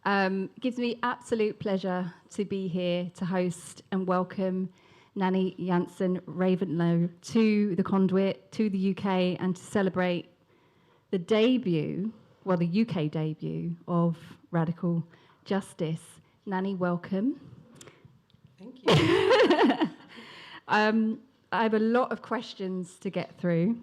Gives me absolute pleasure to be here to host and welcome Nani Jansen Reventlow to the Conduit, to the UK, and to celebrate the debut, well, the UK debut of Radical Justice. Nani, welcome. Thank you. I have a lot of questions to get through.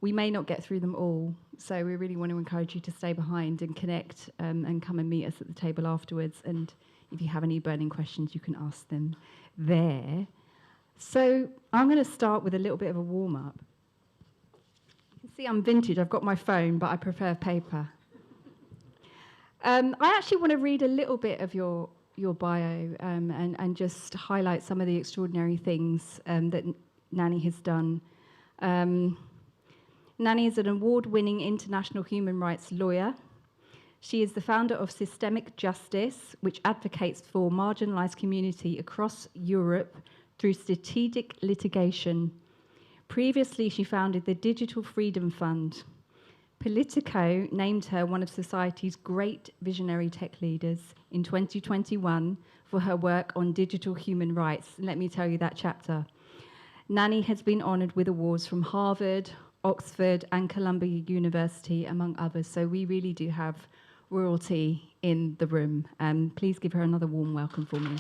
We may not get through them all, so we really want to encourage you to stay behind and connect and come and meet us at the table afterwards. And if you have any burning questions, you can ask them there. So I'm going to start with a little bit of a warm-up. You can see I'm vintage. I've got my phone, but I prefer paper. I actually want to read a little bit of your bio and just highlight some of the extraordinary things that Nani has done. Nani is an award-winning international human rights lawyer. She is the founder of Systemic Justice, which advocates for marginalized community across Europe through strategic litigation. Previously, she founded the Digital Freedom Fund. Politico named her one of society's great visionary tech leaders in 2021 for her work on digital human rights. And let me tell you that chapter. Nani has been honored with awards from Harvard, Oxford, and Columbia University, among others. So we really do have royalty in the room. Please give her another warm welcome for me.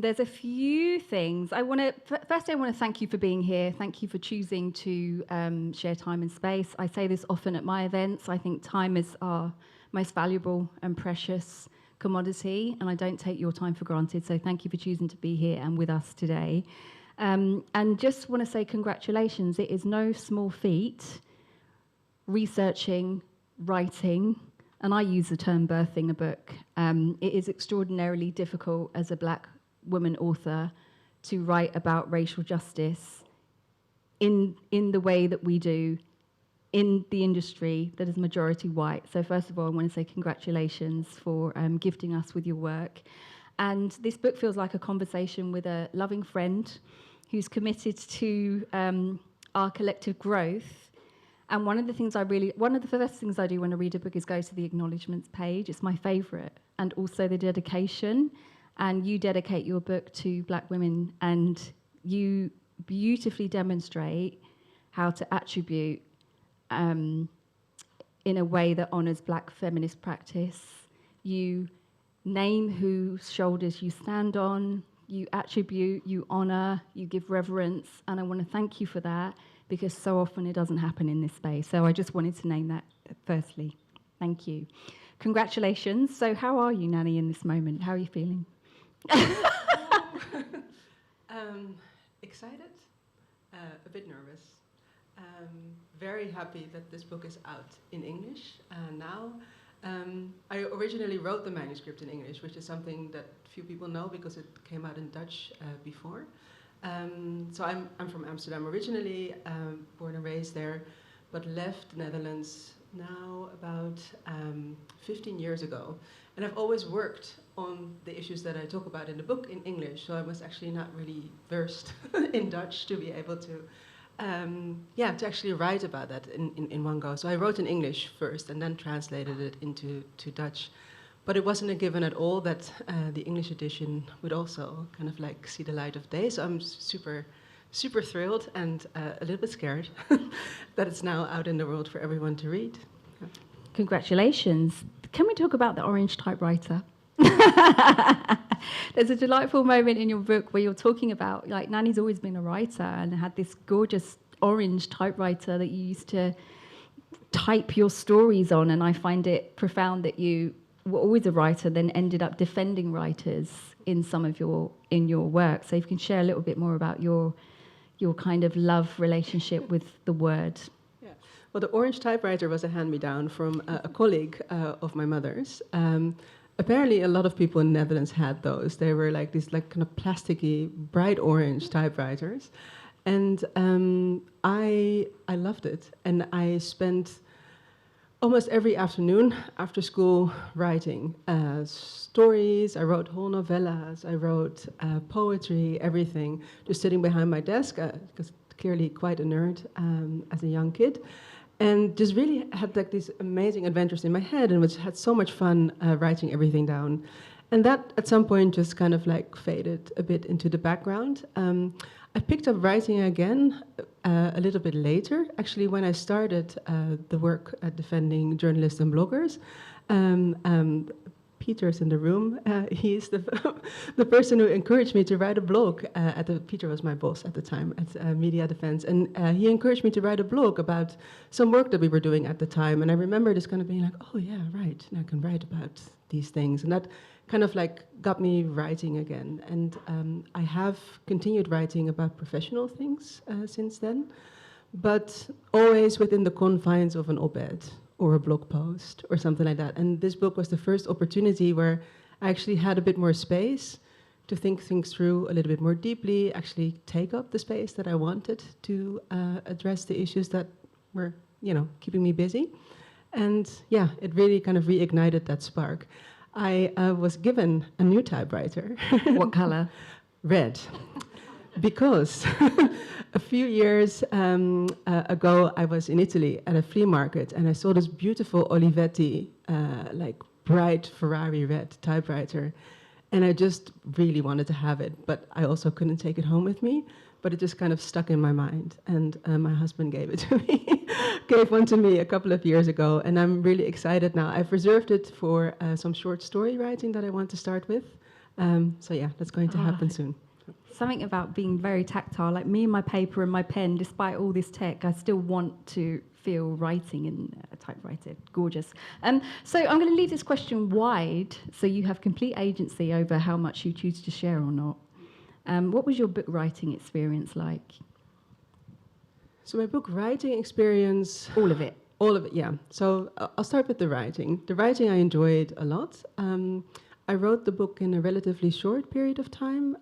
There's a few things. First, I want to thank you for being here. Thank you for choosing to share time and space. I say this often at my events. I think time is our most valuable and precious commodity, and I don't take your time for granted. So thank you for choosing to be here and with us today. And just want to say congratulations. It is no small feat researching, writing, and I use the term birthing a book. It is extraordinarily difficult as a Black woman author to write about racial justice in the way that we do in the industry that is majority white. So first of all, I want to say congratulations for gifting us with your work. And this book feels like a conversation with a loving friend who's committed to our collective growth. And one of the first things I do when I read a book is go to the acknowledgements page. It's my favorite. And also the dedication. And you dedicate your book to Black women, and you beautifully demonstrate how to attribute in a way that honors Black feminist practice. You name whose shoulders you stand on, you attribute, you honor, you give reverence, and I want to thank you for that, because so often it doesn't happen in this space. So I just wanted to name that firstly. Thank you. Congratulations. So how are you, Nani, in this moment? How are you feeling? Excited, a bit nervous. Very happy that this book is out in English now. I originally wrote the manuscript in English, which is something that few people know because it came out in Dutch before. So I'm from Amsterdam originally, born and raised there, but left the Netherlands now about 15 years ago. And I've always worked on the issues that I talk about in the book in English, so I was actually not really versed in Dutch to be able to to actually write about that in one go. So I wrote in English first and then translated it into Dutch. But it wasn't a given at all that the English edition would also kind of like see the light of day. So I'm super, super thrilled and a little bit scared that it's now out in the world for everyone to read. Yeah. Congratulations. Can we talk about the orange typewriter? There's a delightful moment in your book where you're talking about, like, Nani's always been a writer and had this gorgeous orange typewriter that you used to type your stories on, and I find it profound that you were always a writer, then ended up defending writers in some of your work. So if you can share a little bit more about your kind of love relationship with the word. Yeah. Well, the orange typewriter was a hand-me-down from a colleague of my mother's. Apparently, a lot of people in the Netherlands had those. They were like these like kind of plasticky, bright orange typewriters, and I loved it. And I spent almost every afternoon after school writing stories. I wrote whole novellas. I wrote poetry, everything, just sitting behind my desk because clearly quite a nerd as a young kid, and just really had like these amazing adventures in my head, and had so much fun writing everything down. And that at some point just kind of like faded a bit into the background. I picked up writing again a little bit later, actually when I started the work at defending journalists and bloggers. Peter's in the room. He's the person who encouraged me to write a blog. Peter was my boss at the time at Media Defense, and he encouraged me to write a blog about some work that we were doing at the time. And I remember just kind of being like, oh yeah, right, and I can write about these things. And that kind of like got me writing again. And I have continued writing about professional things since then, but always within the confines of an op-ed or a blog post or something like that. And this book was the first opportunity where I actually had a bit more space to think things through a little bit more deeply, actually take up the space that I wanted to address the issues that were, keeping me busy. And yeah, it really kind of reignited that spark. I was given a new typewriter. What color? Red. Because a few years ago, I was in Italy at a flea market, and I saw this beautiful Olivetti, like bright Ferrari red typewriter, and I just really wanted to have it, but I also couldn't take it home with me. But it just kind of stuck in my mind, and my husband gave it to me, gave one to me a couple of years ago, and I'm really excited now. I've reserved it for some short story writing that I want to start with. So yeah, that's going to happen soon. Something about being very tactile, like me and my paper and my pen, despite all this tech, I still want to feel writing in a typewriter. Gorgeous. So I'm going to leave this question wide, so you have complete agency over how much you choose to share or not. What was your book writing experience like? So my book writing experience... All of it? All of it, yeah. So I'll start with the writing. The writing I enjoyed a lot. I wrote the book in a relatively short period of time.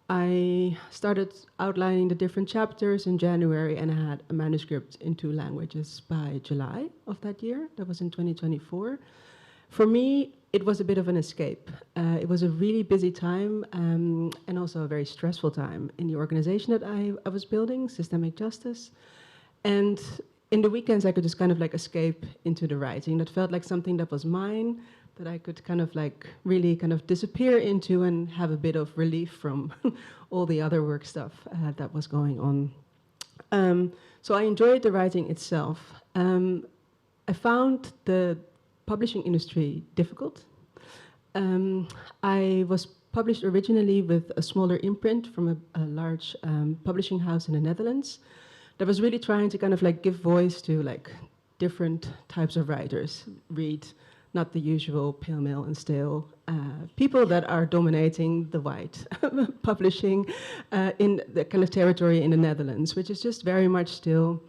I started outlining the different chapters in January, and I had a manuscript in 2 languages by July of that year. That was in 2024. For me, it was a bit of an escape. It was a really busy time and also a very stressful time in the organization that I was building, Systemic Justice. And in the weekends, I could just kind of like escape into the writing. That felt like something that was mine, that I could kind of like really kind of disappear into and have a bit of relief from all the other work stuff that was going on. So I enjoyed the writing itself. I found the publishing industry difficult. I was published originally with a smaller imprint from a large publishing house in the Netherlands that was really trying to kind of like give voice to like different types of writers. Reid, not the usual pale, male, and stale people that are dominating the white publishing in the kind of territory in the Netherlands, which is just very much still,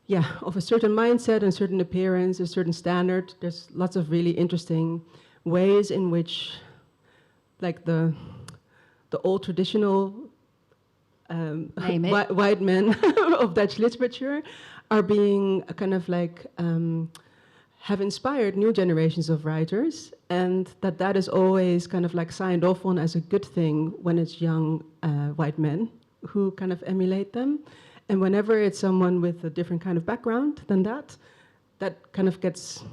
yeah, of a certain mindset and certain appearance, a certain standard. There's lots of really interesting ways in which, like the old traditional white men of Dutch literature are being kind of like have inspired new generations of writers, and that is always kind of like signed off on as a good thing when it's young white men who kind of emulate them. And whenever it's someone with a different kind of background than that kind of gets,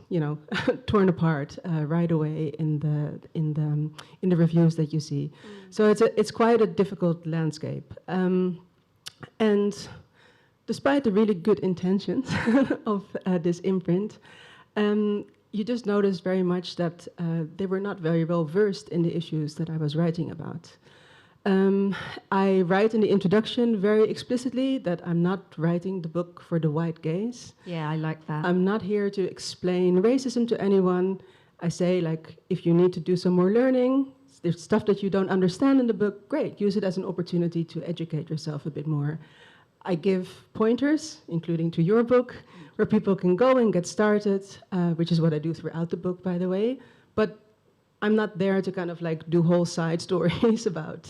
torn apart right away in the reviews that you see. So it's quite a difficult landscape. And despite the really good intentions of this imprint, you just noticed very much that they were not very well versed in the issues that I was writing about. I write in the introduction very explicitly that I'm not writing the book for the white gaze. Yeah, I like that. I'm not here to explain racism to anyone. I say, like, if you need to do some more learning, there's stuff that you don't understand in the book, great, use it as an opportunity to educate yourself a bit more. I give pointers, including to your book, where people can go and get started, which is what I do throughout the book, by the way. But I'm not there to kind of like do whole side stories about,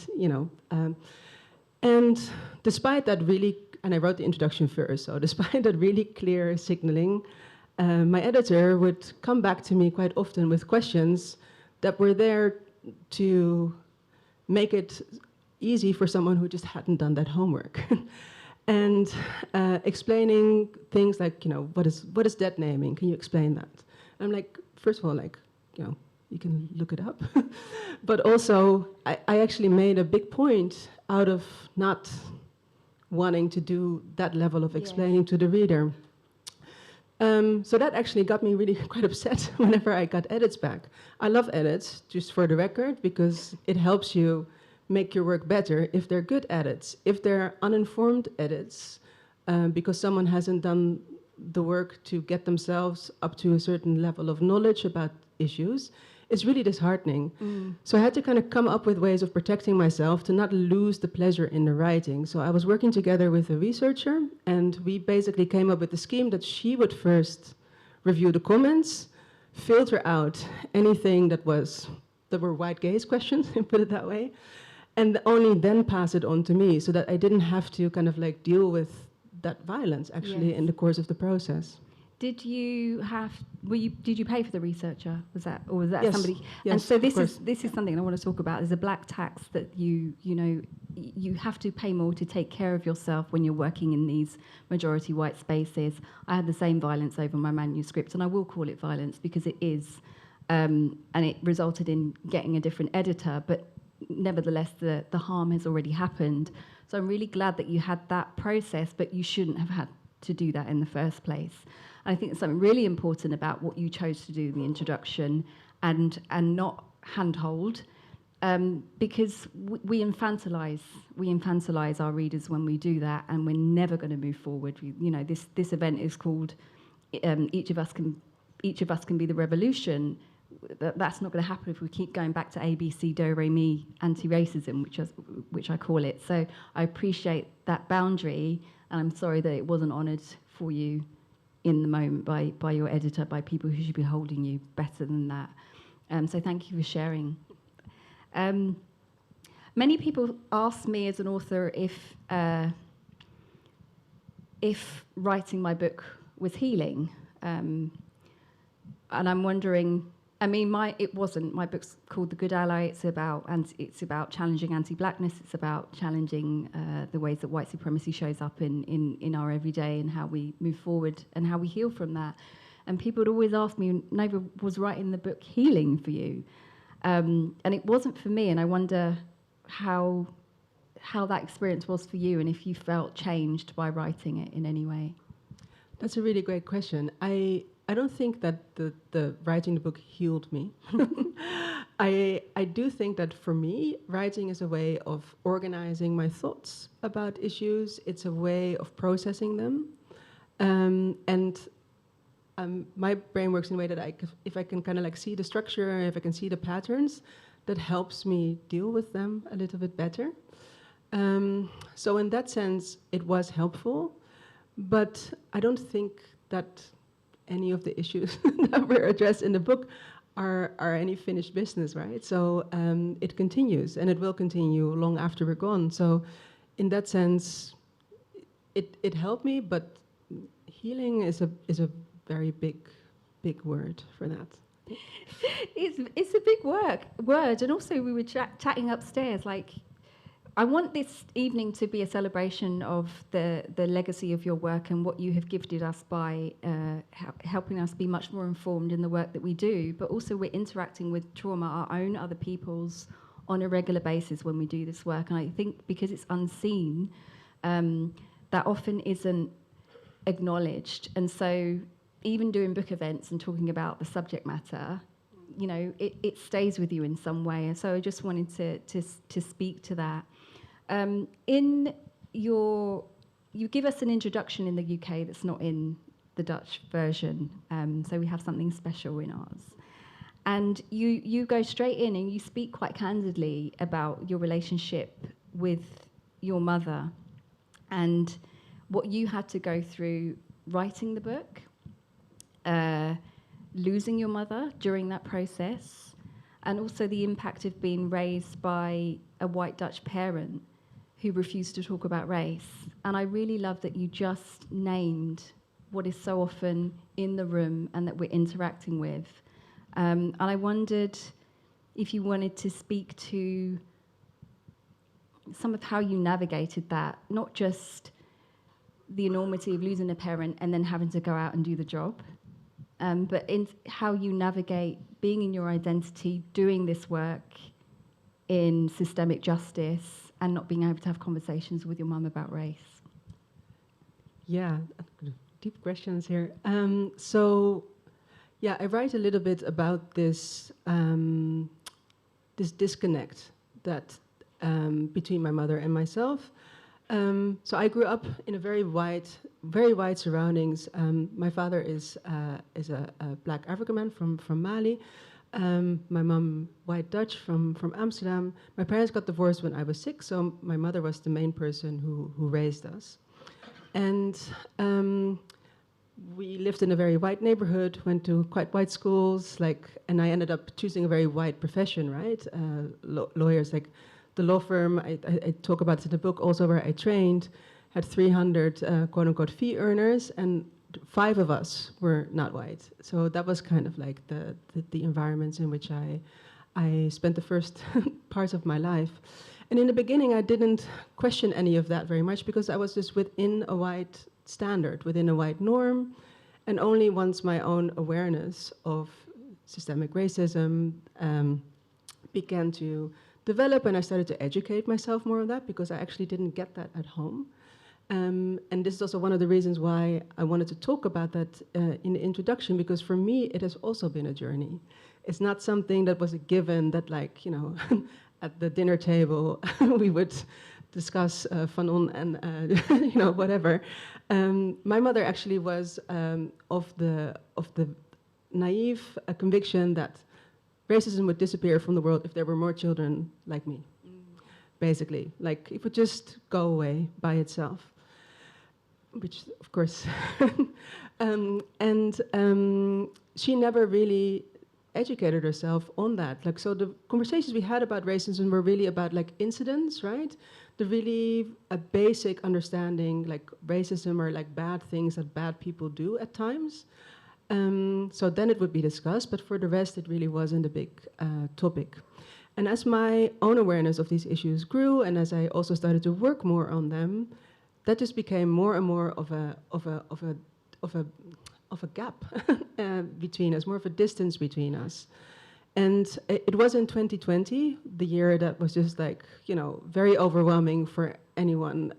and despite that really, and I wrote the introduction first, so despite that really clear signaling, my editor would come back to me quite often with questions that were there to make it easy for someone who just hadn't done that homework. and explaining things like, what is debt naming? Can you explain that? And I'm like, first of all, like, you can look it up. But also, I actually made a big point out of not wanting to do that level of explaining to the reader. So that actually got me really quite upset whenever I got edits back. I love edits, just for the record, because it helps you make your work better if they're good edits. If they're uninformed edits, because someone hasn't done the work to get themselves up to a certain level of knowledge about issues, it's really disheartening. So I had to kind of come up with ways of protecting myself to not lose the pleasure in the writing. So I was working together with a researcher, and we basically came up with the scheme that she would first review the comments, filter out anything that were white gaze questions, put it that way, and only then pass it on to me, so that I didn't have to kind of like deal with that violence actually in the course of the process. Did you pay for the researcher? Was that Yes. somebody? Yes, and so of course. this is something I want to talk about. There's a black tax that you have to pay more to take care of yourself when you're working in these majority white spaces. I had the same violence over my manuscript, and I will call it violence because it is, and it resulted in getting a different editor. But nevertheless, the harm has already happened. So I'm really glad that you had that process, but you shouldn't have had to do that in the first place. I think there's something really important about what you chose to do in the introduction and not handhold, because we infantilize our readers when we do that, and we're never going to move forward. This event is called each of us can be the revolution. That's not going to happen if we keep going back to ABC, Do, Re, Mi, anti-racism, which I call it. So I appreciate that boundary, and I'm sorry that it wasn't honoured for you in the moment by your editor, by people who should be holding you better than that. So thank you for sharing. Many people ask me as an author if writing my book was healing, and I'm wondering. I mean, it wasn't. My book's called The Good Ally. It's about challenging anti-blackness. It's about challenging the ways that white supremacy shows up in our everyday and how we move forward and how we heal from that. And people would always ask me, Nova, was writing the book healing for you? And it wasn't for me. And I wonder how that experience was for you, and if you felt changed by writing it in any way. That's a really great question. I don't think that the writing the book healed me. I do think that for me, writing is a way of organizing my thoughts about issues. It's a way of processing them. My brain works in a way that if I can kind of like see the structure, if I can see the patterns, that helps me deal with them a little bit better. So in that sense, it was helpful. But I don't think that any of the issues that were addressed in the book are any finished business, right? So it continues, and it will continue long after we're gone. So in that sense, it helped me, but healing is a very big word for that. It's a big word, and also we were chatting upstairs, like, I want this evening to be a celebration of the legacy of your work and what you have gifted us by helping us be much more informed in the work that we do, but also we're interacting with trauma, our own, other people's, on a regular basis when we do this work. And I think because it's unseen, that often isn't acknowledged. And so even doing book events and talking about the subject matter, it stays with you in some way. And so I just wanted to speak to that. You give us an introduction in the UK that's not in the Dutch version, so we have something special in ours. And you go straight in and you speak quite candidly about your relationship with your mother and what you had to go through writing the book, losing your mother during that process, and also the impact of being raised by a white Dutch parent who refused to talk about race. And I really love that you just named what is so often in the room and that we're interacting with. And I wondered if you wanted to speak to some of how you navigated that, not just the enormity of losing a parent and then having to go out and do the job. But in how you navigate being in your identity, doing this work in systemic justice, and not being able to have conversations with your mum about race. Yeah, deep questions here. Yeah, I write a little bit about this this disconnect that between my mother and myself. So I grew up in a very wide surroundings. My father is a black African man from Mali. My mom, white Dutch from Amsterdam. My parents got divorced when I was 6, so my mother was the main person who raised us. And we lived in a very white neighborhood, went to quite white schools, and I ended up choosing a very white profession, right? Lawyers, like the law firm, I talk about it in the book also, where I trained, had 300 quote-unquote fee earners, and 5 of us were not white. So that was kind of like the environments in which I spent the first parts of my life. And in the beginning, I didn't question any of that very much because I was just within a white standard, within a white norm. And only once my own awareness of systemic racism began to develop, and I started to educate myself more on that because I actually didn't get that at home. And this is also one of the reasons why I wanted to talk about that in the introduction, because for me, it has also been a journey. It's not something that was a given that, like, you know, at the dinner table, we would discuss Fanon and, you know, whatever. My mother actually was of the naive conviction that racism would disappear from the world if there were more children like me, basically. Like, it would just go away by itself, which, of course. She never really educated herself on that. Like, so the conversations we had about racism were really about, like, incidents, right? The really a basic understanding, like, racism are like bad things that bad people do at times. So then it would be discussed, but for the rest, it really wasn't a big topic. And as my own awareness of these issues grew, and as I also started to work more on them, that just became more and more of a gap between us, more of a distance between us. And it was in 2020, the year that was just, like, you know, very overwhelming for anyone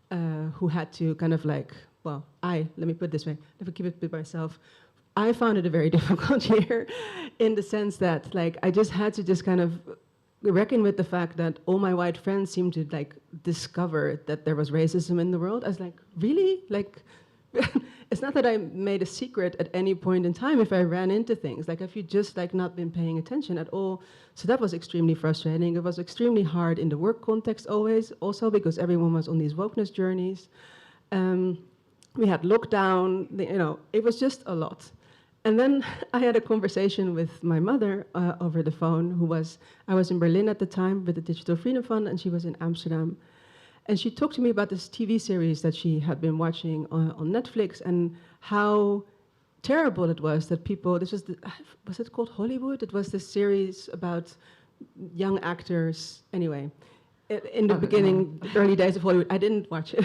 who had to kind of, like, well, let me put it this way, if I keep it to myself, I found it a very difficult year in the sense that, like, I just had to just kind of reckon with the fact that all my white friends seemed to, like, discover that there was racism in the world. I was like, really? Like, it's not that I made a secret at any point in time if I ran into things. Like, if you just, like, not been paying attention at all. So that was extremely frustrating. It was extremely hard in the work context always, also because everyone was on these wokeness journeys. We had lockdown, you know, it was just a lot. And then I had a conversation with my mother over the phone, I was in Berlin at the time with the Digital Freedom Fund, and she was in Amsterdam. And she talked to me about this TV series that she had been watching on Netflix, and how terrible it was that people, was it called Hollywood? It was this series about young actors, anyway. In the beginning, early days of Hollywood, I didn't watch it.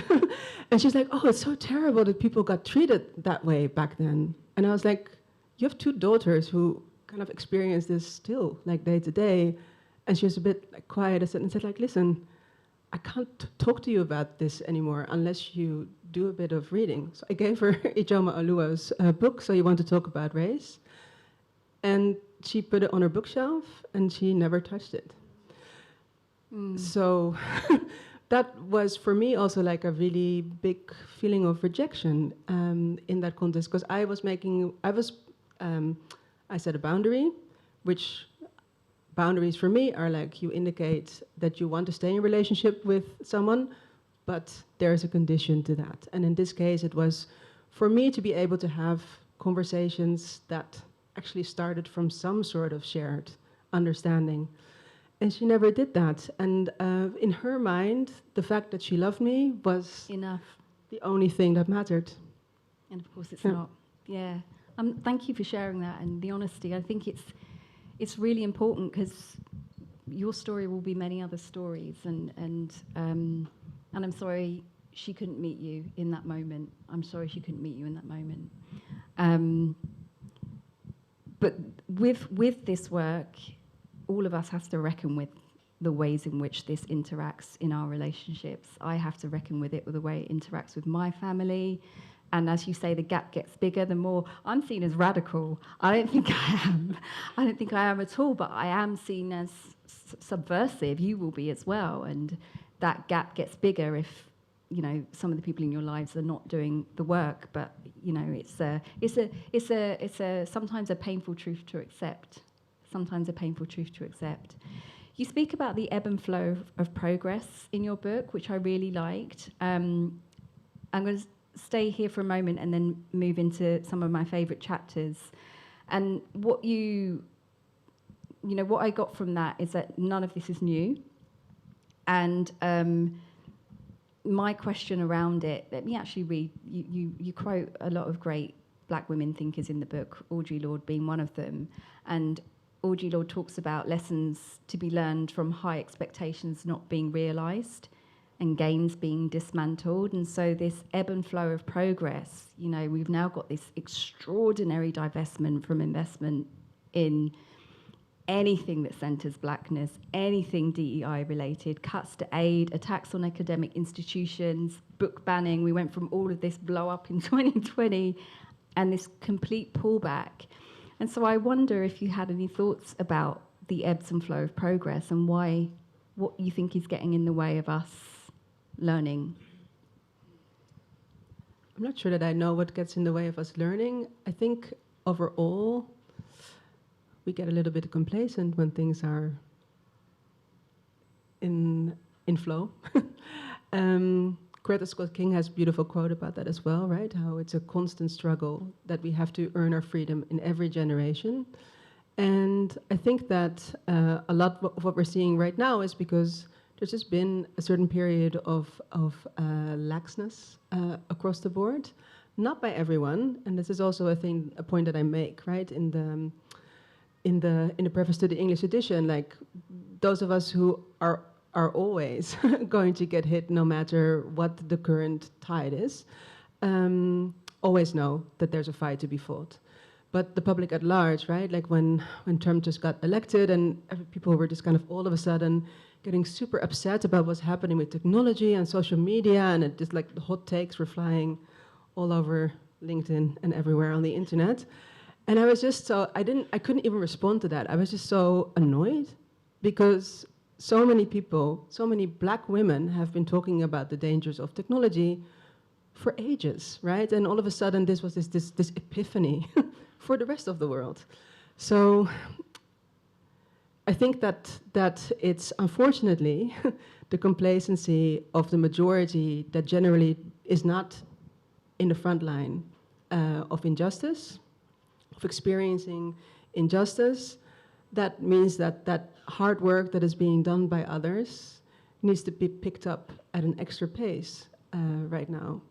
And she's like, oh, it's so terrible that people got treated that way back then. And I was like, you have 2 daughters who kind of experience this still, like, day to day. And she was a bit, like, quiet and said, like, listen, I can't talk to you about this anymore unless you do a bit of reading. So I gave her Ijoma Oluwa's book, So You Want to Talk About Race. And she put it on her bookshelf, and she never touched it. So that was for me also, like, a really big feeling of rejection in that context, because I set a boundary, which boundaries for me are like, you indicate that you want to stay in a relationship with someone, but there's a condition to that. And in this case, it was for me to be able to have conversations that actually started from some sort of shared understanding. And she never did that. And in her mind, the fact that she loved me was enough. The only thing that mattered. And of course it's not. Yeah. Thank you for sharing that and the honesty. I think it's really important, because your story will be many other stories, and I'm sorry she couldn't meet you in that moment. I'm sorry she couldn't meet you in that moment. But with this work, all of us has to reckon with the ways in which this interacts in our relationships. I have to reckon with it with the way it interacts with my family. And as you say, the gap gets bigger, the more I'm seen as radical. I don't think I am. I don't think I am at all, but I am seen as subversive. You will be as well. And that gap gets bigger if, you know, some of the people in your lives are not doing the work. But, you know, it's sometimes a painful truth to accept. Sometimes a painful truth to accept. You speak about the ebb and flow of progress in your book, which I really liked. I'm going to stay here for a moment and then move into some of my favourite chapters. And what what I got from that is that none of this is new. And my question around it, let me actually read, you quote a lot of great black women thinkers in the book, Audre Lorde being one of them. And Audre Lorde talks about lessons to be learned from high expectations not being realised and gains being dismantled. And so this ebb and flow of progress, you know, we've now got this extraordinary divestment from investment in anything that centres blackness, anything DEI related, cuts to aid, attacks on academic institutions, book banning. We went from all of this blow up in 2020 and this complete pullback. And so I wonder if you had any thoughts about the ebbs and flow of progress and what you think is getting in the way of us learning. I'm not sure that I know what gets in the way of us learning. I think overall, we get a little bit complacent when things are in flow. Greta Scott King has a beautiful quote about that as well, right? How it's a constant struggle that we have to earn our freedom in every generation. And I think that a lot of what we're seeing right now is because there's just been a certain period of laxness across the board, not by everyone. And this is also a point that I make, right? In the preface to the English edition, like those of us who are always going to get hit no matter what the current tide is, always know that there's a fight to be fought. But the public at large, right, like when Trump just got elected and people were just kind of all of a sudden getting super upset about what's happening with technology and social media, and it just like the hot takes were flying all over LinkedIn and everywhere on the internet. And I was just I couldn't even respond to that. I was just so annoyed because so many people, so many black women have been talking about the dangers of technology for ages, right? And all of a sudden this was this epiphany for the rest of the world. So I think that it's unfortunately the complacency of the majority that generally is not in the front line of injustice, of experiencing injustice. That means that hard work that is being done by others needs to be picked up at an extra pace right now.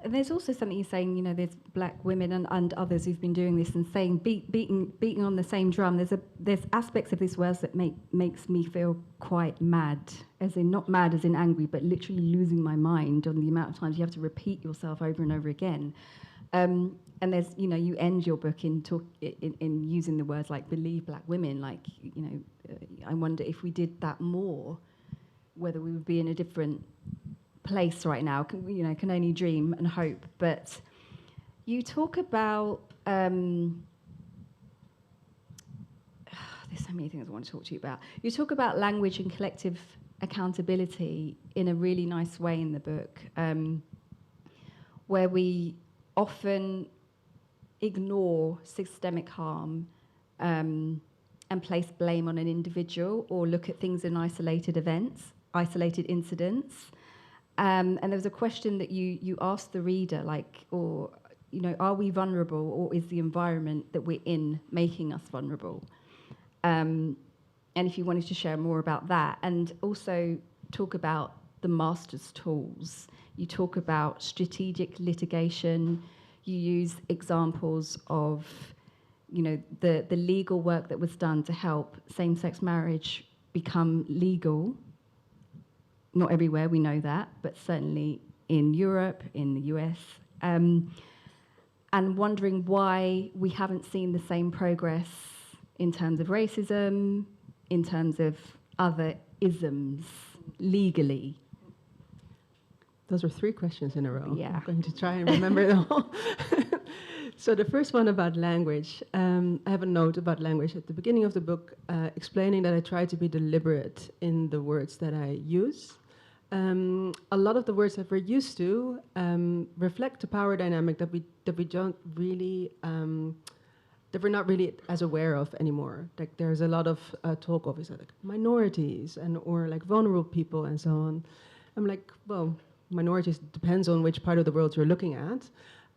And there's also something you're saying, you know, there's black women and others who've been doing this and saying, beating on the same drum. There's aspects of this words that makes me feel quite mad, as in not mad as in angry, but literally losing my mind on the amount of times you have to repeat yourself over and over again. And there's, you know, you end your book in using the words like believe black women. Like, you know, I wonder if we did that more, whether we would be in a different place right now. Can only dream and hope. But you talk about there's so many things I want to talk to you about. You talk about language and collective accountability in a really nice way in the book, where we often ignore systemic harm and place blame on an individual or look at things in isolated events, isolated incidents. And there was a question that you asked the reader, like, or, you know, are we vulnerable, or is the environment that we're in making us vulnerable? And if you wanted to share more about that, and also talk about the master's tools. You talk about strategic litigation. You use examples of, you know, the legal work that was done to help same-sex marriage become legal. not everywhere, we know that, but certainly in Europe, in the US, and wondering why we haven't seen the same progress in terms of racism, in terms of other isms, legally. Those are 3 questions in a row. Yeah. I'm going to try and remember them all. So the first one about language. I have a note about language at the beginning of the book explaining that I try to be deliberate in the words that I use. A lot of the words that we're used to reflect a power dynamic that we don't really that we're not really as aware of anymore. Like there's a lot of talk of like minorities or like vulnerable people and so on. I'm like, well, minorities depends on which part of the world you're looking at.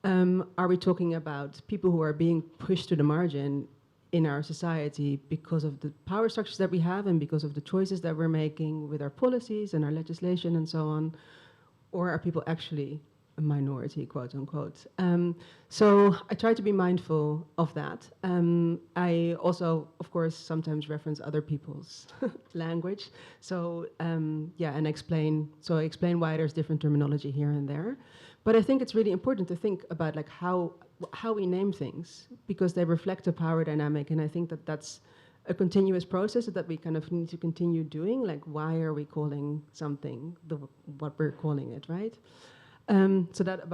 Are we talking about people who are being pushed to the margin in our society because of the power structures that we have and because of the choices that we're making with our policies and our legislation and so on? Or are people actually a minority, quote unquote? So I try to be mindful of that. I also, of course, sometimes reference other people's language. So and explain. So I explain why there's different terminology here and there. But I think it's really important to think about like how we name things, because they reflect a power dynamic, and I think that that's a continuous process that we kind of need to continue doing. Like, why are we calling something what we're calling it, right? So that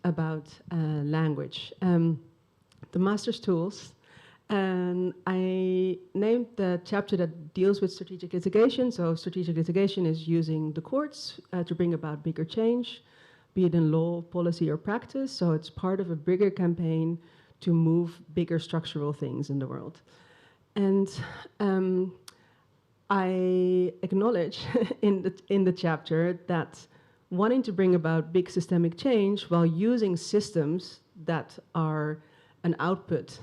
about language. The master's tools. And I named the chapter that deals with strategic litigation. So strategic litigation is using the courts to bring about bigger change, be it in law, policy, or practice. So it's part of a bigger campaign to move bigger structural things in the world. And I acknowledge in the chapter that wanting to bring about big systemic change while using systems that are an output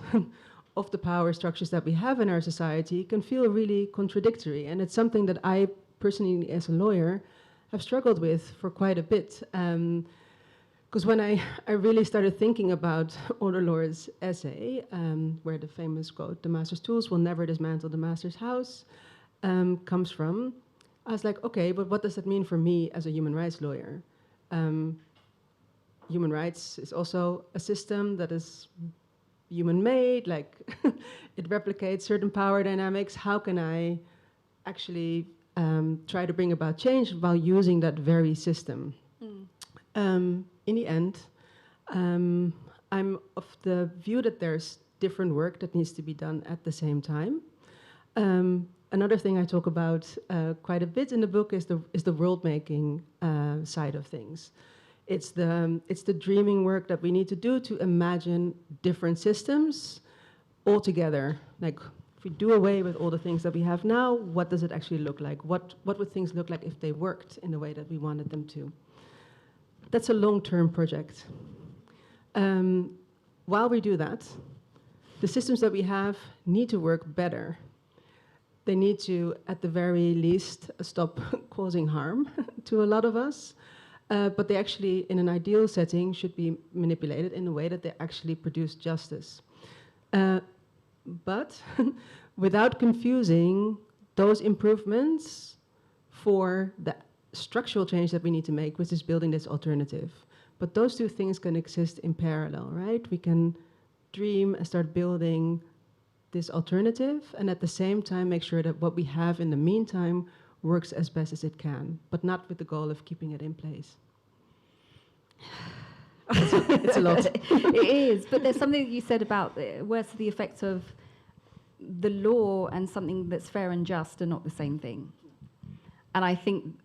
of the power structures that we have in our society can feel really contradictory. And it's something that I personally, as a lawyer, have struggled with for quite a bit. Because when I really started thinking about Audre essay, where the famous quote, "The master's tools will never dismantle the master's house," comes from, I was like, okay, but what does that mean for me as a human rights lawyer? Human rights is also a system that is human-made, like it replicates certain power dynamics. How can I actually try to bring about change while using that very system? In the end, I'm of the view that there's different work that needs to be done at the same time. Another thing I talk about quite a bit in the book is the world-making side of things. It's the dreaming work that we need to do to imagine different systems all together. Like, if we do away with all the things that we have now, what does it actually look like? What would things look like if they worked in the way that we wanted them to? That's a long-term project. While we do that, the systems that we have need to work better. They need to, at the very least, stop causing harm to a lot of us. But they actually, in an ideal setting, should be manipulated in a way that they actually produce justice. But without confusing those improvements for the structural change that we need to make, which is building this alternative. But those two things can exist in parallel, right? We can dream and start building this alternative, and at the same time make sure that what we have in the meantime works as best as it can, but not with the goal of keeping it in place. It's a lot. It is, but there's something that you said about words to the effect of the law and something that's fair and just are not the same thing. And I think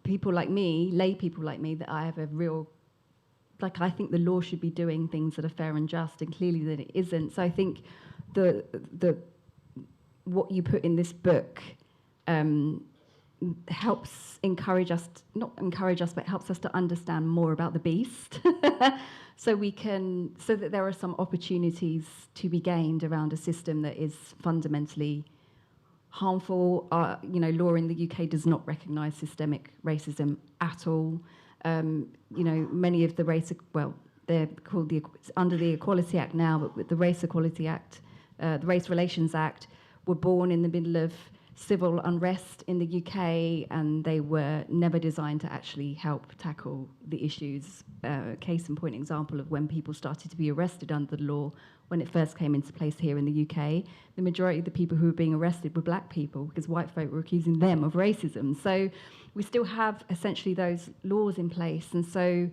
people like me, lay people like me, that I have a real, like, I think the law should be doing things that are fair and just, and clearly that it isn't. So I think the what you put in this book helps encourage us, not encourage us, but helps us to understand more about the beast. So that there are some opportunities to be gained around a system that is fundamentally harmful. Law in the UK does not recognise systemic racism at all. Many of the they're called under the Equality Act now, but with the Race Equality Act, the Race Relations Act, were born in the middle of civil unrest in the UK, and they were never designed to actually help tackle the issues. Case in point example of when people started to be arrested under the law when it first came into place here in the UK, the majority of the people who were being arrested were black people because white folk were accusing them of racism. So we still have essentially those laws in place, and so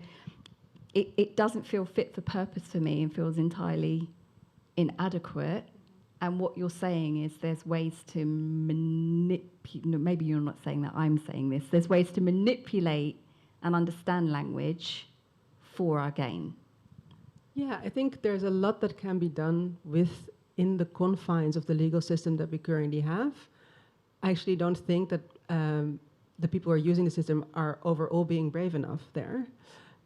it doesn't feel fit for purpose for me and feels entirely inadequate. And what you're saying is there's ways to manipulate, maybe you're not saying that, I'm saying this, there's ways to manipulate and understand language for our gain. Yeah, I think there's a lot that can be done within the confines of the legal system that we currently have. I actually don't think that the people who are using the system are overall being brave enough there.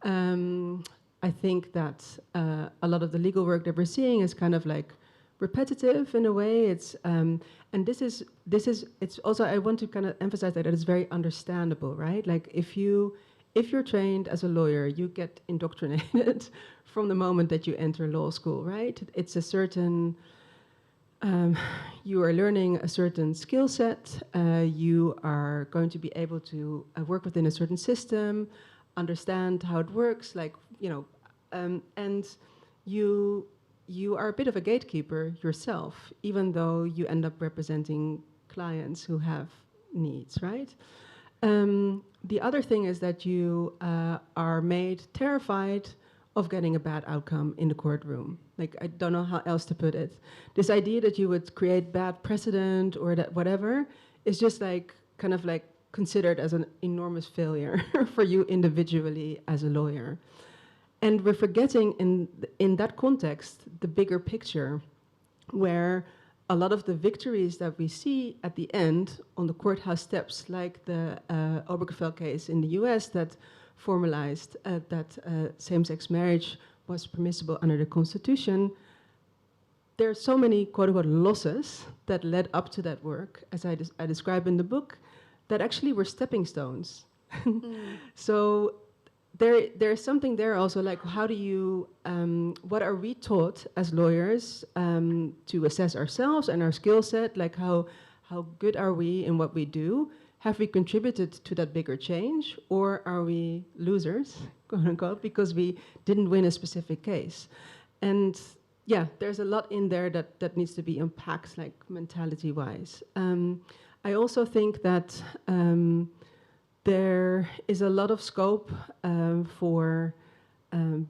I think that a lot of the legal work that we're seeing is kind of like repetitive in a way. It's and this is it's also, I want to kind of emphasize that it's very understandable, right? Like if you're trained as a lawyer, you get indoctrinated from the moment that you enter law school, right? It's a certain you are learning a certain skill set. You are going to be able to work within a certain system, understand how it works, like, you know, and you are a bit of a gatekeeper yourself, even though you end up representing clients who have needs, right? The other thing is that you are made terrified of getting a bad outcome in the courtroom. Like, I don't know how else to put it. This idea that you would create bad precedent or that whatever is just like kind of like considered as an enormous failure for you individually as a lawyer. And we're forgetting in that context the bigger picture, where a lot of the victories that we see at the end on the courthouse steps, like the Obergefell case in the US that formalized that same-sex marriage was permissible under the Constitution, there are so many quote-unquote losses that led up to that work, as I describe in the book, that actually were stepping stones. So there's something there also, like how do you, what are we taught as lawyers to assess ourselves and our skill set, like how good are we in what we do? Have we contributed to that bigger change, or are we losers, quote unquote, because we didn't win a specific case? And yeah, there's a lot in there that needs to be unpacked, like mentality-wise. I also think that there is a lot of scope for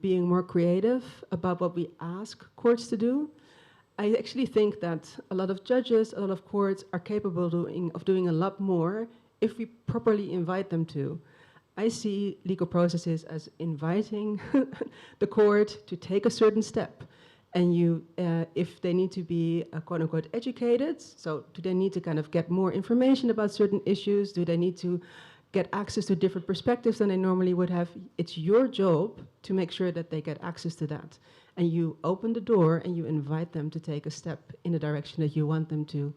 being more creative about what we ask courts to do. I actually think that a lot of judges, a lot of courts are capable of doing a lot more if we properly invite them to. I see legal processes as inviting the court to take a certain step. And you, if they need to be quote unquote educated, so do they need to kind of get more information about certain issues? Do they need to get access to different perspectives than they normally would have? It's your job to make sure that they get access to that. And you open the door and you invite them to take a step in the direction that you want them to.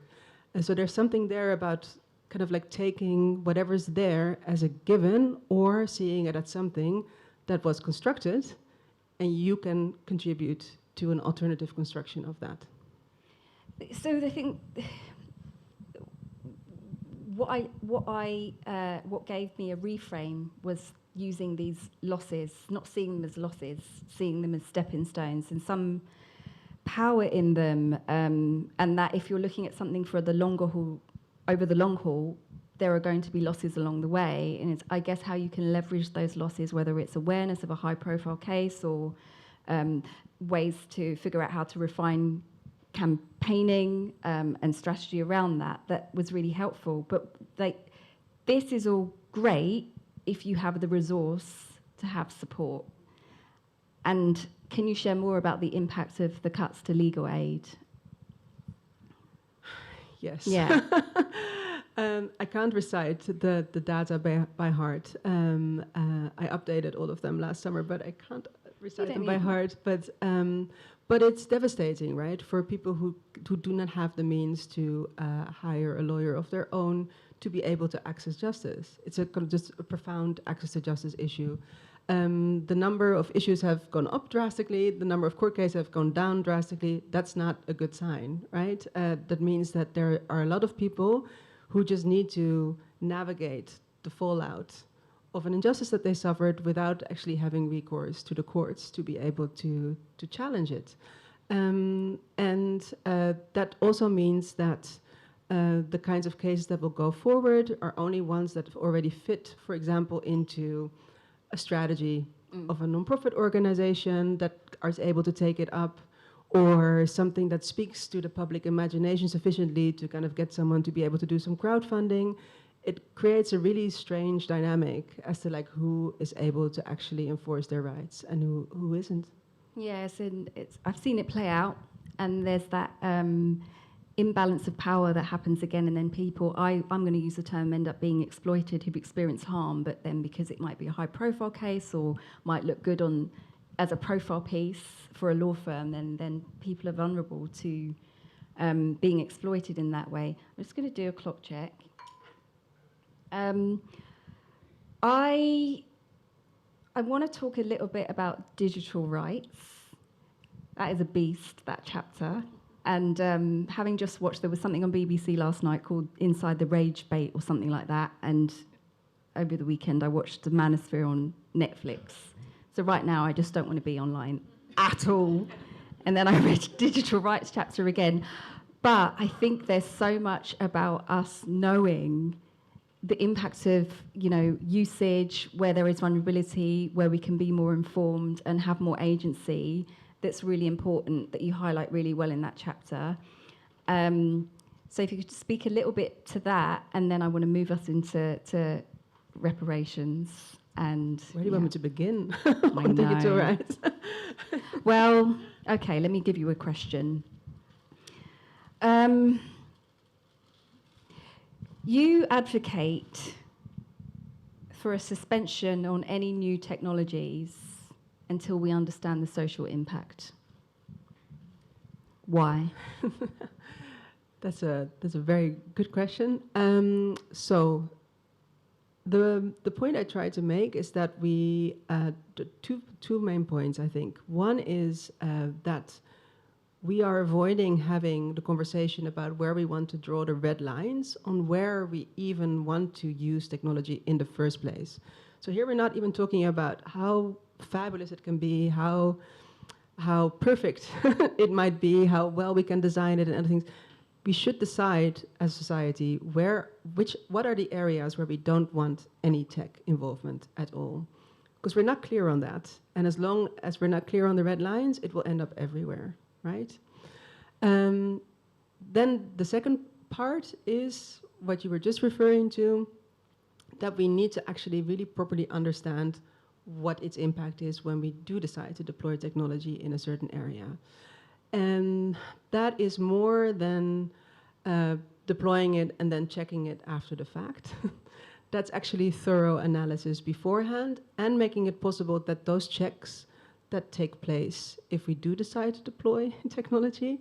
And so there's something there about kind of like taking whatever's there as a given or seeing it as something that was constructed, and you can contribute to an alternative construction of that. So the thing, what gave me a reframe was using these losses, not seeing them as losses, seeing them as stepping stones, and some power in them, and that if you're looking at something for the longer haul, over the long haul, there are going to be losses along the way, and it's, I guess, how you can leverage those losses, whether it's awareness of a high-profile case or ways to figure out how to refine campaigning and strategy around that. That was really helpful. But like, this is all great if you have the resource to have support. And can you share more about the impact of the cuts to legal aid? Yes. Yeah. I can't recite the data by heart. I updated all of them last summer, but I can't recite them by heart. But it's devastating, right, for people who do not have the means to hire a lawyer of their own to be able to access justice. It's just a profound access to justice issue. The number of issues have gone up drastically. The number of court cases have gone down drastically. That's not a good sign, right? That means that there are a lot of people who just need to navigate the fallout of an injustice that they suffered without actually having recourse to the courts to be able to challenge it. That also means that the kinds of cases that will go forward are only ones that already fit, for example, into a strategy of a nonprofit organization that is able to take it up, or something that speaks to the public imagination sufficiently to kind of get someone to be able to do some crowdfunding. It creates a really strange dynamic as to like who is able to actually enforce their rights and who isn't. Yes, and I've seen it play out, and there's that imbalance of power that happens again, and then people, I'm going to use the term, end up being exploited who've experienced harm, but then because it might be a high-profile case or might look good as a profile piece for a law firm, then people are vulnerable to being exploited in that way. I'm just going to do a clock check. I want to talk a little bit about digital rights. That is a beast, that chapter. And having just watched, there was something on BBC last night called Inside the Rage Bait or something like that. And over the weekend, I watched The Manosphere on Netflix. So right now, I just don't want to be online at all. And then I read digital rights chapter again. But I think there's so much about us knowing the impact of, usage, where there is vulnerability, where we can be more informed and have more agency. That's really important, that you highlight really well in that chapter. So if you could speak a little bit to that, and then I want to move us into reparations. And where do you want me to begin? I know. Digital rights. Well, okay, let me give you a question. You advocate for a suspension on any new technologies until we understand the social impact. Why? That's a very good question. So the point I try to make is that we two main points, I think. One is that we are avoiding having the conversation about where we want to draw the red lines on where we even want to use technology in the first place. So here we're not even talking about how fabulous it can be, how perfect it might be, how well we can design it and other things. We should decide as a society what are the areas where we don't want any tech involvement at all. Because we're not clear on that. And as long as we're not clear on the red lines, it will end up everywhere, right? Then the second part is what you were just referring to, that we need to actually really properly understand what its impact is when we do decide to deploy technology in a certain area. And that is more than deploying it and then checking it after the fact. That's actually thorough analysis beforehand and making it possible that those checks that take place if we do decide to deploy technology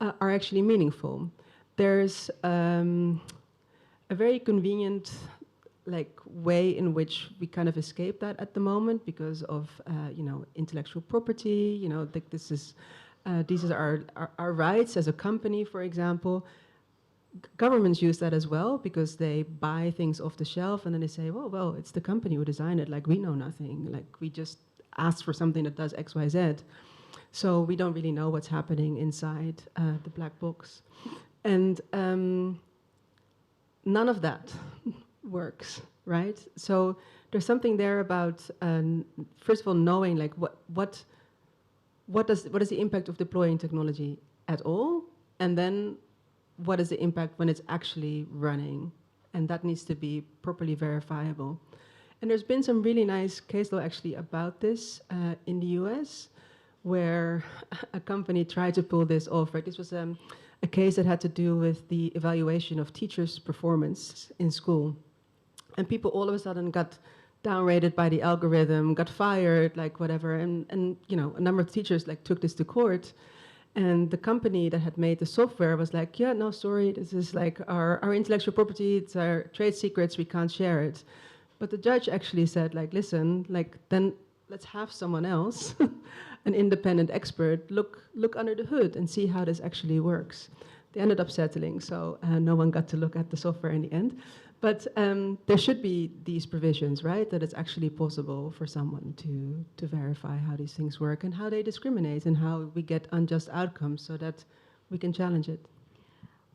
are actually meaningful. There's a very convenient way in which we kind of escape that at the moment because of intellectual property. These are our rights as a company, for example. Governments use that as well because they buy things off the shelf and then they say, well, it's the company who designed it. Like, we know nothing. Like, we just asked for something that does X, Y, Z. So we don't really know what's happening inside the black box. And none of that works, right? So there's something there about, first of all, knowing like what is the impact of deploying technology at all, and then what is the impact when it's actually running, and that needs to be properly verifiable. And there's been some really nice case law actually about this in the US, where a company tried to pull this off. Right, this was a case that had to do with the evaluation of teachers' performance in school. And people all of a sudden got downrated by the algorithm, got fired, like whatever. And a number of teachers like took this to court. And the company that had made the software was like, yeah, no, sorry, this is like our intellectual property, it's our trade secrets, we can't share it. But the judge actually said, like, listen, like, then let's have someone else, an independent expert, look under the hood and see how this actually works. they ended up settling, so no one got to look at the software in the end. But there should be these provisions, right? That it's actually possible for someone to verify how these things work and how they discriminate and how we get unjust outcomes so that we can challenge it.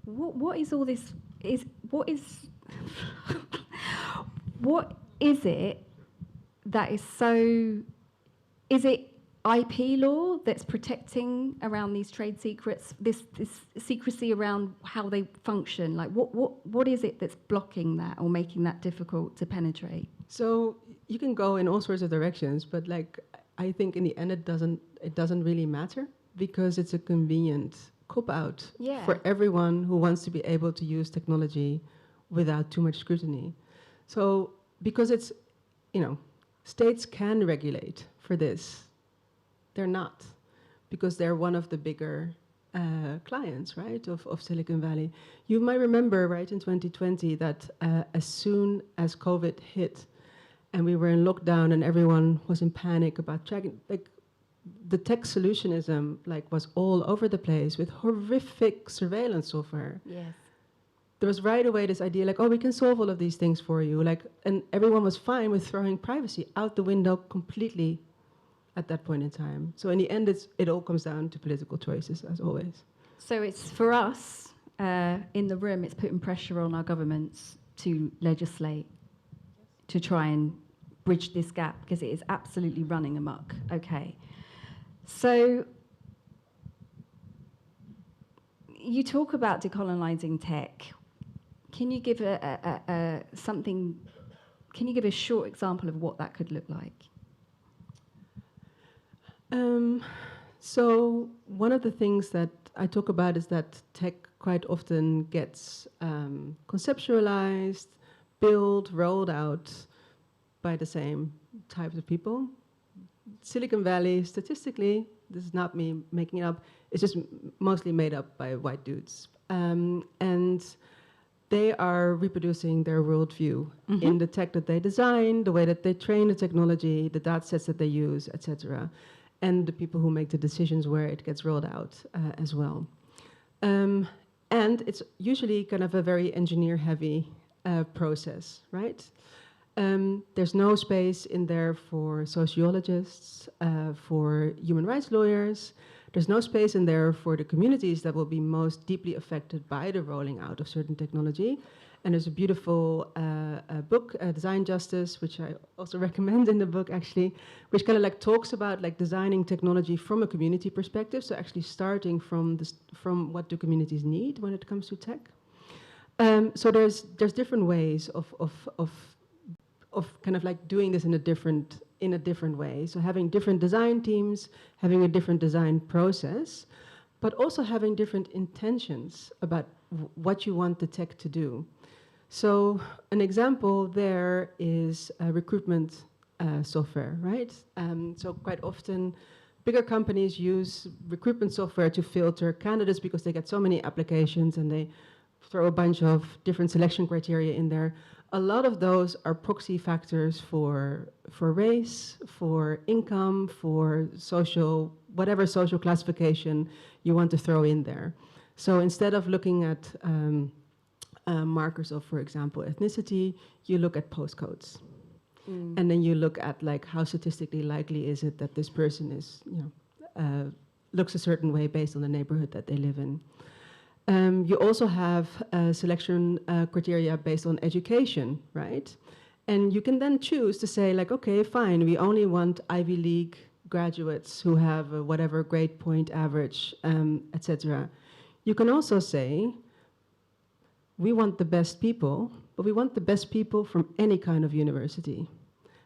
What is all this? What is it that is so? Is it IP law that's protecting around these trade secrets? This secrecy around how they function? Like what is it that's blocking that or making that difficult to penetrate? So you can go in all sorts of directions, but like I think in the end it doesn't really matter because it's a convenient cop-out for everyone who wants to be able to use technology without too much scrutiny. So because it's, states can regulate for this. They're not, because they're one of the bigger clients, right, of Silicon Valley. You might remember, right, in 2020 that as soon as COVID hit and we were in lockdown and everyone was in panic about tracking, like, the tech solutionism was all over the place with horrific surveillance software. Yes. There was right away this idea like, oh, we can solve all of these things for you. And everyone was fine with throwing privacy out the window completely at that point in time. So in the end, it all comes down to political choices, as always. So it's for us in the room, it's putting pressure on our governments to legislate, to try and bridge this gap, because it is absolutely running amok. Okay. So you talk about decolonizing tech. Can you give something? Can you give a short example of what that could look like? So one of the things that I talk about is that tech quite often gets conceptualized, built, rolled out by the same types of people. Silicon Valley, statistically, this is not me making it up, it's just mostly made up by white dudes. And they are reproducing their worldview in the tech that they design, the way that they train the technology, the data sets that they use, etc. And the people who make the decisions where it gets rolled out as well. And it's usually kind of a very engineer-heavy process, right? There's no space in there for sociologists, for human rights lawyers. There's no space in there for the communities that will be most deeply affected by the rolling out of certain technology. And there's a beautiful book, Design Justice, which I also recommend in the book, actually, which kind of talks about designing technology from a community perspective. So actually starting from what do communities need when it comes to tech. So there's different ways of kind of doing this in a different way. So having different design teams, having a different design process, but also having different intentions about what you want the tech to do. So an example there is recruitment software, right? So quite often bigger companies use recruitment software to filter candidates because they get so many applications and they throw a bunch of different selection criteria in there. A lot of those are proxy factors for race, for income, for whatever social classification you want to throw in there. So instead of looking at markers of, for example, ethnicity, you look at postcodes. And then you look at how statistically likely is it that this person is, looks a certain way based on the neighborhood that they live in. You also have selection criteria based on education, right? And you can then choose to say okay, fine, we only want Ivy League graduates who have a whatever grade point average, etc. You can also say, we want the best people, but we want the best people from any kind of university.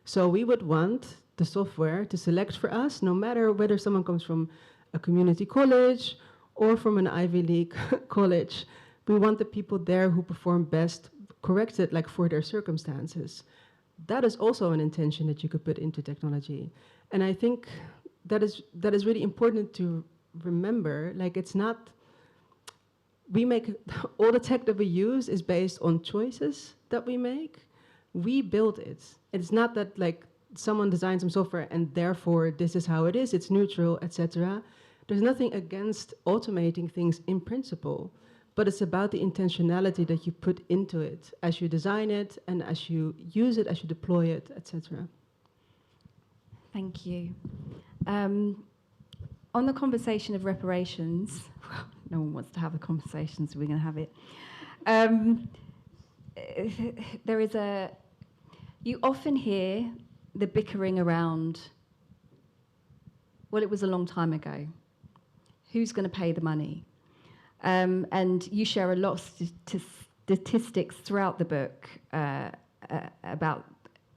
So we would want the software to select for us, no matter whether someone comes from a community college or from an Ivy League college. We want the people there who perform best corrected for their circumstances. That is also an intention that you could put into technology. And I think that is really important to remember. It's not, we make, all the tech that we use is based on choices that we make. We build it. It's not that someone designed some software and therefore this is how it is, it's neutral, etc. There's nothing against automating things in principle, but it's about the intentionality that you put into it as you design it and as you use it, as you deploy it, etc. Thank you. On the conversation of reparations, no one wants to have a conversation, so we're going to have it. There is you often hear the bickering around, well, it was a long time ago. Who's going to pay the money? And you share a lot of statistics throughout the book about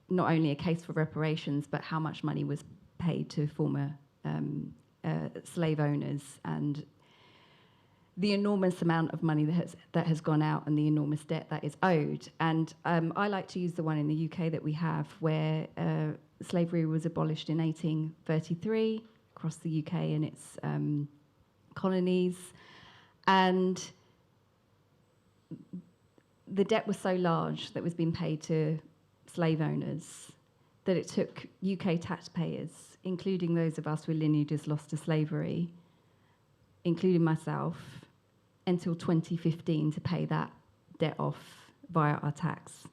not only a case for reparations, but how much money was paid to former slave owners, and the enormous amount of money that has gone out and the enormous debt that is owed. And I like to use the one in the UK that we have, where slavery was abolished in 1833 across the UK and its colonies. And the debt was so large that was being paid to slave owners that it took UK taxpayers, including those of us with lineages lost to slavery, including myself, until 2015 to pay that debt off via our tax.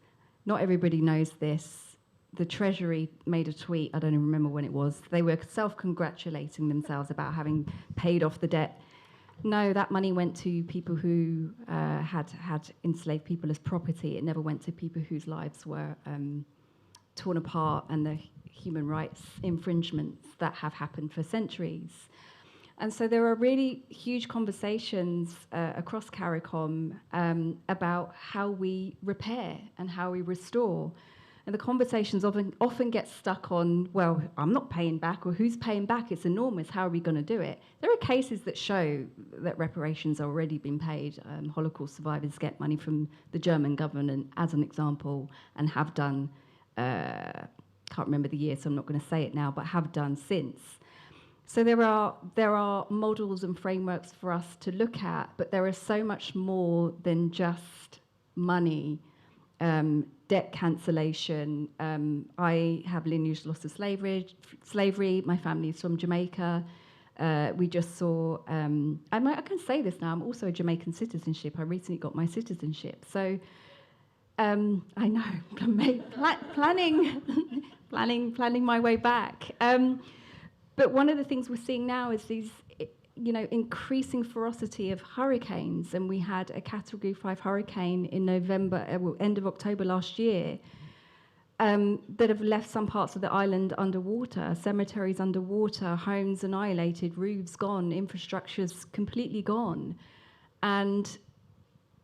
Not everybody knows this. The Treasury made a tweet, I don't even remember when it was. They were self-congratulating themselves about having paid off the debt. No, that money went to people who had enslaved people as property. It never went to people whose lives were torn apart and the human rights infringements that have happened for centuries. And so there are really huge conversations across CARICOM about how we repair and how we restore. And the conversations often get stuck on, well, I'm not paying back, or who's paying back? It's enormous. How are we going to do it? There are cases that show that reparations are already been paid. Holocaust survivors get money from the German government, as an example, and have done, can't remember the year, so I'm not going to say it now, but have done since. So there are models and frameworks for us to look at, but there is so much more than just money. Debt cancellation. I have lineage loss to slavery. My family is from Jamaica. We just saw, I can say this now, I'm also a Jamaican citizenship. I recently got my citizenship. So I know, planning my way back. But one of the things we're seeing now is these, increasing ferocity of hurricanes. And we had a Category 5 hurricane in November, end of October last year, that have left some parts of the island underwater, cemeteries underwater, homes annihilated, roofs gone, infrastructure's completely gone. And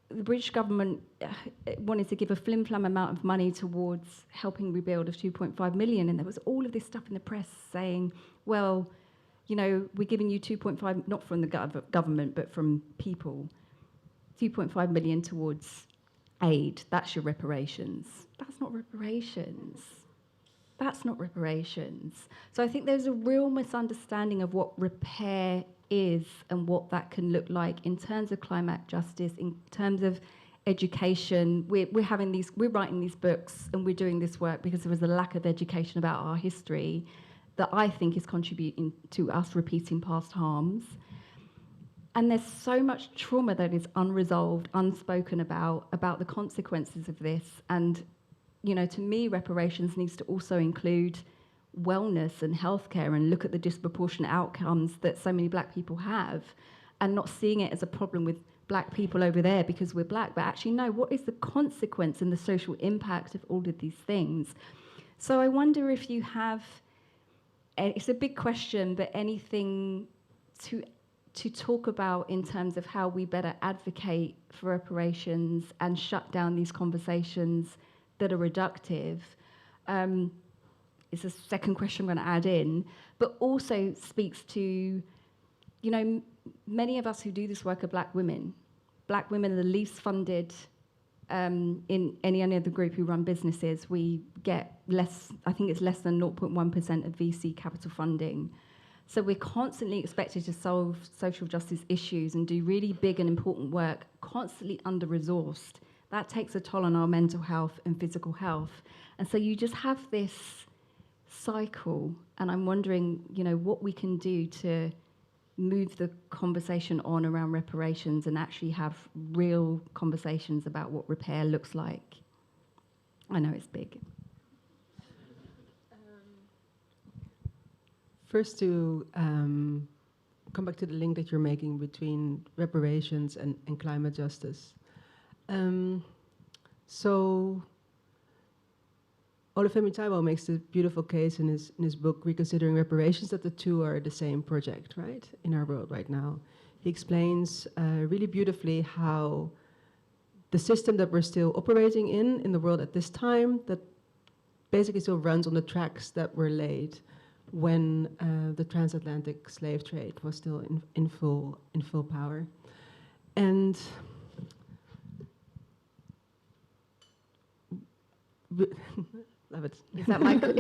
the British government wanted to give a flim-flam amount of money towards helping rebuild of 2.5 million. And there was all of this stuff in the press saying, well, we're giving you 2.5, not from the government, but from people, 2.5 million towards aid. That's your reparations. That's not reparations. That's not reparations. So I think there's a real misunderstanding of what repair is and what that can look like in terms of climate justice, in terms of education. We're writing these books and we're doing this work because there was a lack of education about our history that I think is contributing to us repeating past harms. And there's so much trauma that is unresolved, unspoken about the consequences of this. And, to me, reparations needs to also include wellness and healthcare and look at the disproportionate outcomes that so many black people have, and not seeing it as a problem with black people over there because we're black, but actually, no, what is the consequence and the social impact of all of these things? So I wonder if you have, it's a big question, but anything to talk about in terms of how we better advocate for reparations and shut down these conversations that are reductive. It's a second question I'm going to add in, but also speaks to, many of us who do this work are black women. Black women are the least funded in any other group who run businesses. We get less, I think it's less than 0.1% of VC capital funding. So we're constantly expected to solve social justice issues and do really big and important work, constantly under-resourced. That takes a toll on our mental health and physical health. And so you just have this cycle, and I'm wondering, what we can do to move the conversation on around reparations and actually have real conversations about what repair looks like? I know it's big. First, to come back to the link that you're making between reparations and climate justice. So Olufemi Taiwo makes a beautiful case in his book, Reconsidering Reparations, that the two are the same project, right, in our world right now. He explains really beautifully how the system that we're still operating in the world at this time, that basically still runs on the tracks that were laid when the transatlantic slave trade was still in full power. And love it. Is that my clock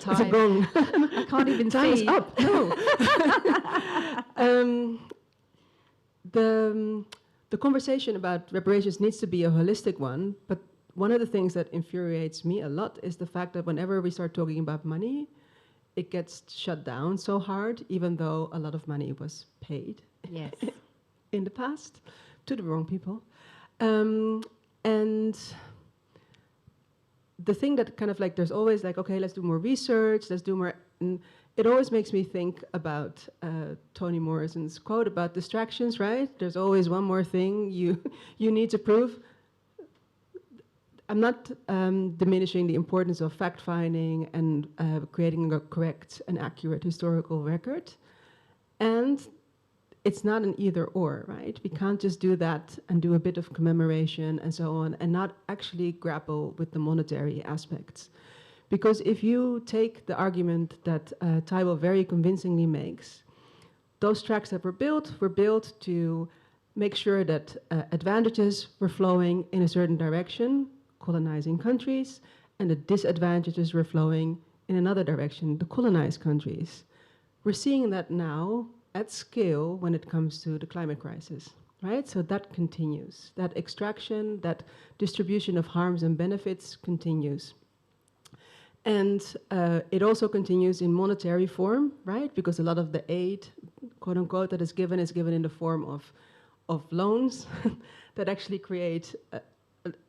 time? It's a gong. I can't even Time's see. up. No. The conversation about reparations needs to be a holistic one, but one of the things that infuriates me a lot is the fact that whenever we start talking about money, it gets shut down so hard, even though a lot of money was paid Yes. in the past to the wrong people. And the thing that kind of like, there's always like, okay, let's do more research, let's do more. And it always makes me think about Toni Morrison's quote about distractions, right? There's always one more thing you need to prove. I'm not diminishing the importance of fact-finding and creating a correct and accurate historical record. And it's not an either-or, right? We can't just do that and do a bit of commemoration and so on and not actually grapple with the monetary aspects. Because if you take the argument that Taiwo very convincingly makes, those tracks that were built to make sure that advantages were flowing in a certain direction, colonizing countries, and the disadvantages were flowing in another direction, the colonized countries. We're seeing that now at scale when it comes to the climate crisis, right? So that continues. That extraction, that distribution of harms and benefits continues. And it also continues in monetary form, right? Because a lot of the aid, quote unquote, that is given in the form of loans that actually create a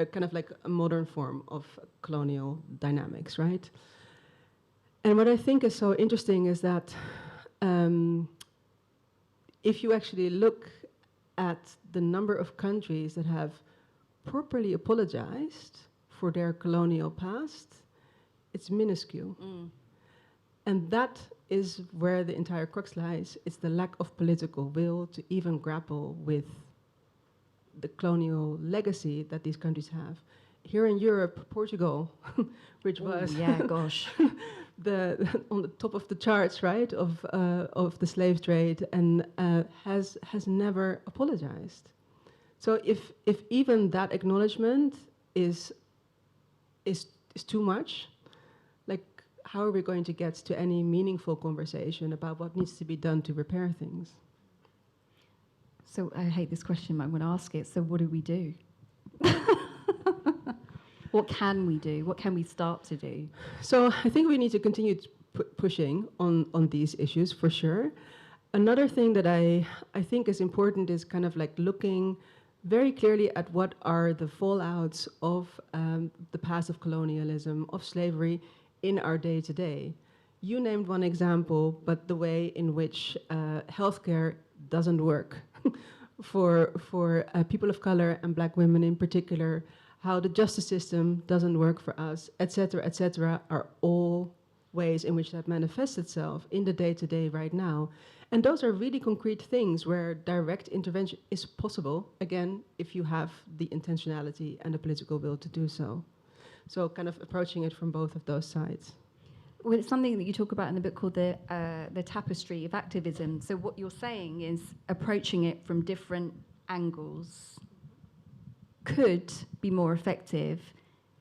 kind of like a modern form of colonial dynamics, right? And what I think is so interesting is that if you actually look at the number of countries that have properly apologized for their colonial past, it's minuscule. And that is where the entire crux lies. It's the lack of political will to even grapple with the colonial legacy that these countries have. Here in Europe, Portugal, which was on the top of the charts, right, of the slave trade, and has never apologized. So if even that acknowledgement is too much, like how are we going to get to any meaningful conversation about what needs to be done to repair things? So I hate this question, but I'm going to ask it. So what do we do? What can we do? What can we start to do? So I think we need to continue pushing on these issues for sure. Another thing that I think is important is kind of like looking very clearly at what are the fallouts of the past of colonialism, of slavery in our day-to-day. You named one example, but the way in which healthcare doesn't work for people of color and black women in particular, how the justice system doesn't work for us, et cetera, are all ways in which that manifests itself in the day-to-day right now. And those are really concrete things where direct intervention is possible, again, if you have the intentionality and the political will to do so. So kind of approaching it from both of those sides. Well, it's something that you talk about in the book called the tapestry of activism. So what you're saying is approaching it from different angles could be more effective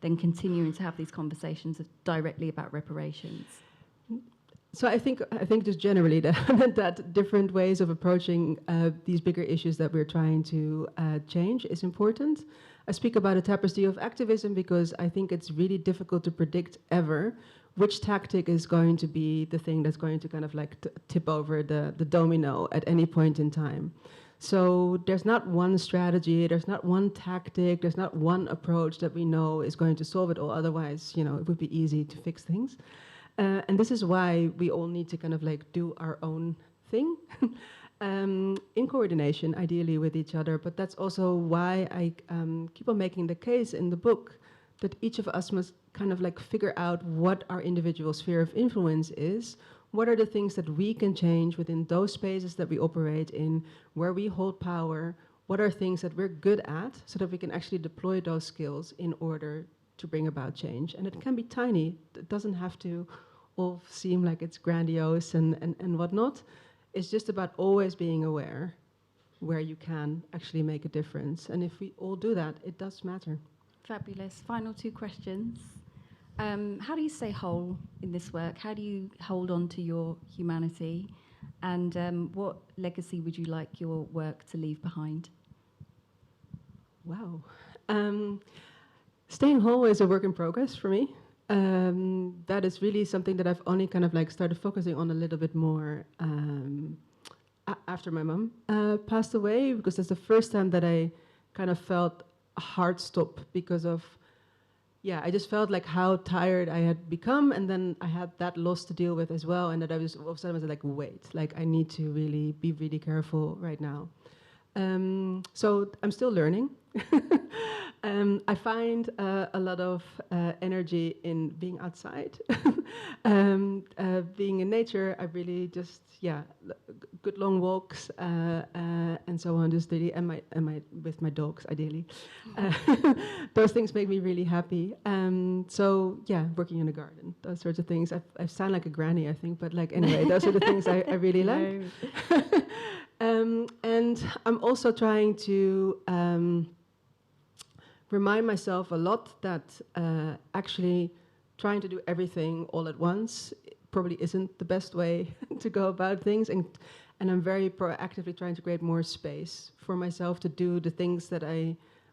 than continuing to have these conversations directly about reparations. So I think just generally that different ways of approaching these bigger issues that we're trying to change is important. I speak about a tapestry of activism because I think it's really difficult to predict ever which tactic is going to be the thing that's going to kind of like tip over the domino at any point in time. So there's not one strategy, there's not one tactic, there's not one approach that we know is going to solve it all. Otherwise, you know, it would be easy to fix things. And this is why we all need to kind of like do our own thing in coordination, ideally with each other. But that's also why I keep on making the case in the book that each of us must kind of like figure out what our individual sphere of influence is. What are the things that we can change within those spaces that we operate in, where we hold power? What are things that we're good at so that we can actually deploy those skills in order to bring about change? And it can be tiny. It doesn't have to all seem like it's grandiose and whatnot. It's just about always being aware where you can actually make a difference. And if we all do that, it does matter. Fabulous. Final two questions. How do you stay whole in this work? How do you hold on to your humanity? And what legacy would you like your work to leave behind? Wow. Staying whole is a work in progress for me. That is really something that I've only kind of like started focusing on a little bit more after my mom passed away, because that's the first time that I kind of felt a hard stop because of, I just felt like how tired I had become, and then I had that loss to deal with as well, and that I was all of a sudden I was like, wait, like I need to really be really careful right now. So I'm still learning. I find a lot of energy in being outside, being in nature. I really just, good long walks and so on. Just really, and my with my dogs ideally. Those things make me really happy. So working in a garden, those sorts of things. I sound like a granny, I think, but like anyway, those are the things I really like. And I'm also trying to remind myself a lot that actually trying to do everything all at once probably isn't the best way to go about things. And I'm very proactively trying to create more space for myself to do the things that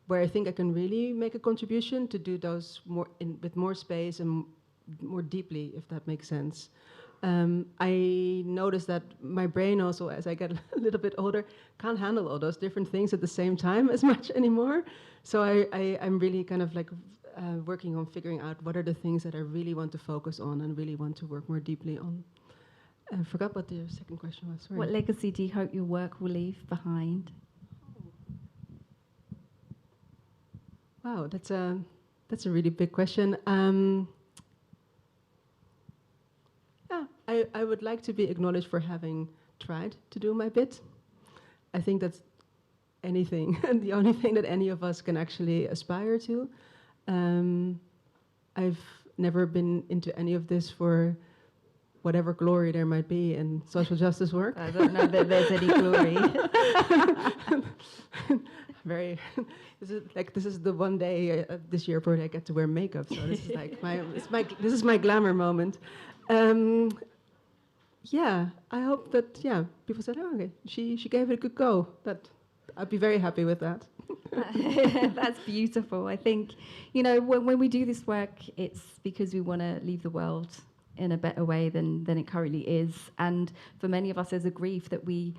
where I think I can really make a contribution, to do those with more space and more deeply, if that makes sense. I notice that my brain also, as I get a little bit older, can't handle all those different things at the same time as much anymore. So I'm really kind of like working on figuring out what are the things that I really want to focus on and really want to work more deeply on. I forgot what the second question was. Sorry. What legacy do you hope your work will leave behind? Wow, that's a really big question. I would like to be acknowledged for having tried to do my bit. I think that's anything, and the only thing that any of us can actually aspire to. I've never been into any of this for whatever glory there might be in social justice work. I don't know that there's any glory. This is the one day this year probably I get to wear makeup, so this is like this is my glamour moment. I hope that people said, oh, okay, she gave it a good go. That I'd be very happy with that. That's beautiful. I think, when we do this work, it's because we want to leave the world in a better way than it currently is. And for many of us, there's a grief that we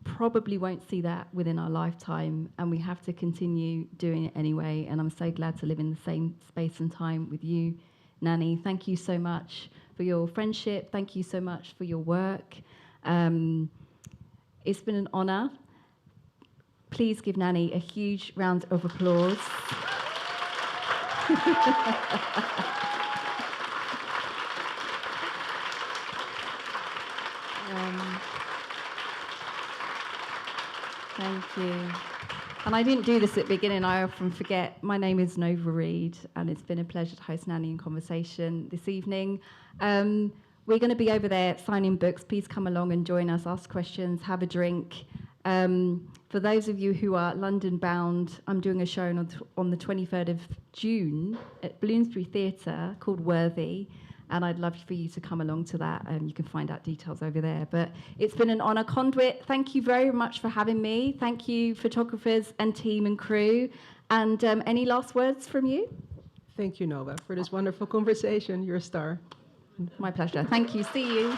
probably won't see that within our lifetime, and we have to continue doing it anyway. And I'm so glad to live in the same space and time with you, Nani. Thank you so much for your friendship. Thank you so much for your work. It's been an honor. Please give Nani a huge round of applause. Thank you. And I didn't do this at the beginning, I often forget. My name is Reid, and it's been a pleasure to host Nani in conversation this evening. We're going to be over there signing books. Please come along and join us, ask questions, have a drink. For those of you who are London bound, I'm doing a show on the 23rd of June at Bloomsbury Theatre called Worthy, and I'd love for you to come along to that. You can find out details over there. But it's been an honour. Conduit, thank you very much for having me. Thank you, photographers and team and crew. And any last words from you? Thank you, Nova, for this wonderful conversation. You're a star. My pleasure. Thank you. See you.